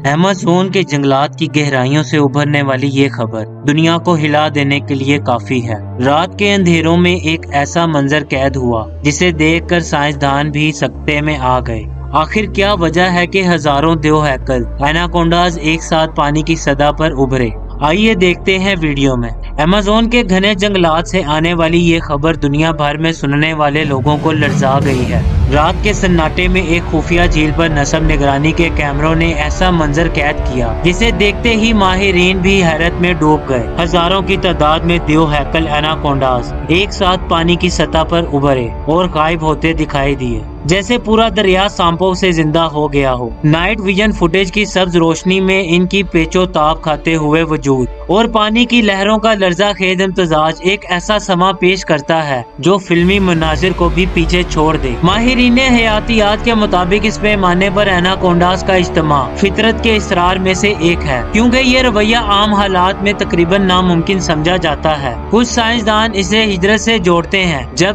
Amazon کے جنگلات کی گہرائیوں سے ابھرنے والی یہ خبر دنیا کو ہلا دینے کے لیے کافی ہے۔ رات کے اندھیروں میں ایک ایسا منظر قید ہوا جسے دیکھ کر سائنسدان بھی سکتے میں آ گئے۔ آخر کیا وجہ ہے کہ ہزاروں دیو ہیکل ایناکونڈاز ایک ساتھ پانی کی سطح پر ابھرے؟ آئیے دیکھتے ہیں ویڈیو میں۔ ایمیزون کے گھنے جنگلات سے آنے والی یہ خبر دنیا بھر میں سننے والے لوگوں کو لرزا گئی ہے۔ رات کے سناٹے میں ایک خفیہ جھیل پر نصب نگرانی کے کیمروں نے ایسا منظر قید کیا جسے دیکھتے ہی ماہرین بھی حیرت میں ڈوب گئے۔ ہزاروں کی تعداد میں دیو ہیکل ایناکونڈاز ایک ساتھ پانی کی سطح پر ابھرے اور غائب ہوتے دکھائی دیے، جیسے پورا دریا سانپوں سے زندہ ہو گیا ہو۔ نائٹ ویژن فوٹیج کی سبز روشنی میں ان کی پیچو تاب کھاتے ہوئے وجود اور پانی کی لہروں کا لرزہ خیز امتزاج ایک ایسا سما پیش کرتا ہے جو فلمی مناظر کو بھی پیچھے چھوڑ دے۔ ماہرین حیاتیات کے مطابق اس پیمانے پر ایناکونڈاز کا اجتماع فطرت کے اسرار میں سے ایک ہے، کیونکہ یہ رویہ عام حالات میں تقریباً ناممکن سمجھا جاتا ہے۔ کچھ سائنسدان اسے ہجرت سے جوڑتے ہیں، جب